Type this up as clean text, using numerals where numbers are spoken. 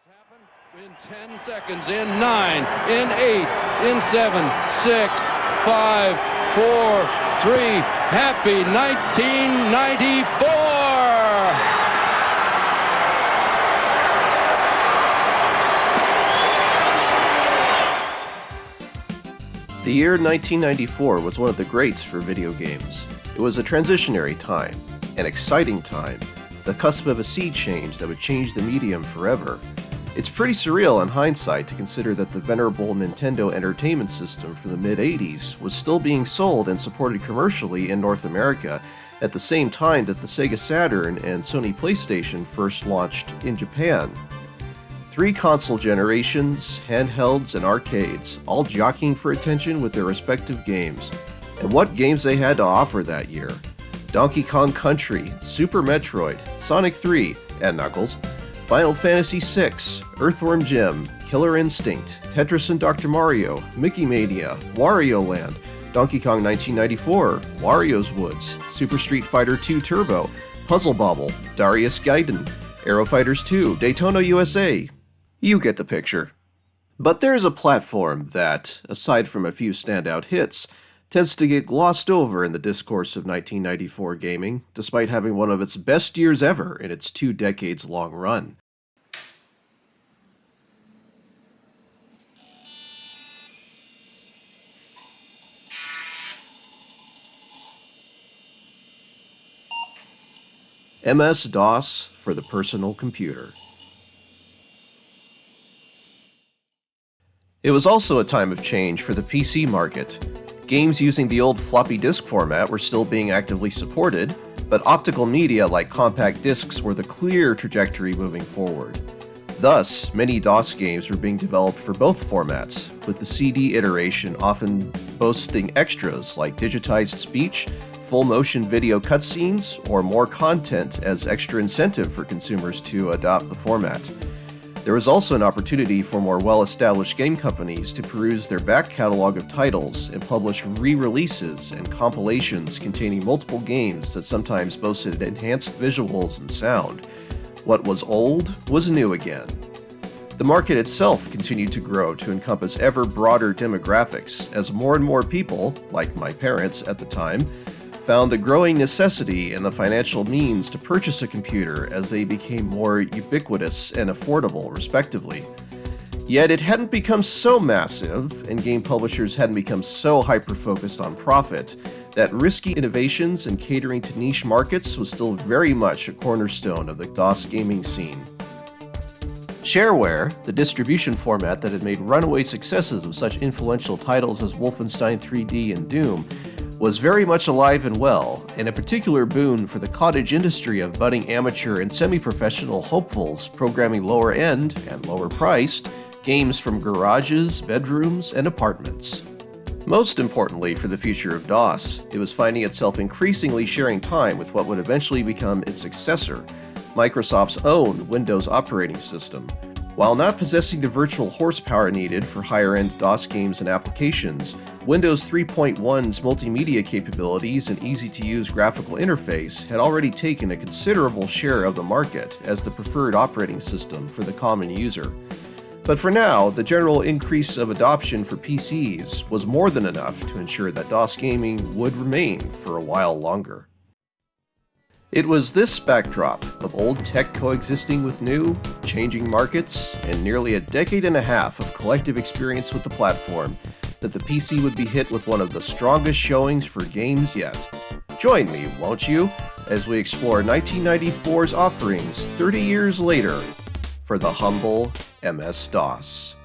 In 10 seconds, in 9, in 8, in 7, 6, 5, 4, 3, happy 1994! The year 1994 was one of the greats for video games. It was a transitionary time, an exciting time, the cusp of a sea change that would change the medium forever. It's pretty surreal in hindsight to consider that the venerable Nintendo Entertainment System from the mid-80s was still being sold and supported commercially in North America at the same time that the Sega Saturn and Sony PlayStation first launched in Japan. 3 console generations, handhelds, and arcades, all jockeying for attention with their respective games. And what games they had to offer that year. Donkey Kong Country, Super Metroid, Sonic 3, and Knuckles, Final Fantasy VI, Earthworm Jim, Killer Instinct, Tetris and Dr. Mario, Mickey Mania, Wario Land, Donkey Kong 1994, Wario's Woods, Super Street Fighter II Turbo, Puzzle Bobble, Darius Gaiden, Aero Fighters 2, Daytona USA. You get the picture. But there's a platform that, aside from a few standout hits, tends to get glossed over in the discourse of 1994 gaming, despite having one of its best years ever in its 2 decades-long run. MS-DOS for the personal computer. It was also a time of change for the PC market. Games using the old floppy disk format were still being actively supported, but optical media like compact discs were the clear trajectory moving forward. Thus, many DOS games were being developed for both formats, with the CD iteration often boasting extras like digitized speech, full-motion video cutscenes, or more content as extra incentive for consumers to adopt the format. There was also an opportunity for more well-established game companies to peruse their back catalog of titles and publish re-releases and compilations containing multiple games that sometimes boasted enhanced visuals and sound. What was old was new again. The market itself continued to grow to encompass ever broader demographics as more and more people, like my parents at the time, found the growing necessity and the financial means to purchase a computer as they became more ubiquitous and affordable, respectively. Yet it hadn't become so massive, and game publishers hadn't become so hyper-focused on profit, that risky innovations and catering to niche markets was still very much a cornerstone of the DOS gaming scene. Shareware, the distribution format that had made runaway successes of such influential titles as Wolfenstein 3D and Doom, was very much alive and well, and a particular boon for the cottage industry of budding amateur and semi-professional hopefuls programming lower-end and lower-priced games from garages, bedrooms, and apartments. Most importantly for the future of DOS, it was finding itself increasingly sharing time with what would eventually become its successor, Microsoft's own Windows operating system. While not possessing the virtual horsepower needed for higher-end DOS games and applications, Windows 3.1's multimedia capabilities and easy-to-use graphical interface had already taken a considerable share of the market as the preferred operating system for the common user. But for now, the general increase of adoption for PCs was more than enough to ensure that DOS gaming would remain for a while longer. It was this backdrop of old tech coexisting with new, changing markets, and nearly a decade and a half of collective experience with the platform that the PC would be hit with one of the strongest showings for games yet. Join me, won't you, as we explore 1994's offerings 30 years later for the humble MS-DOS.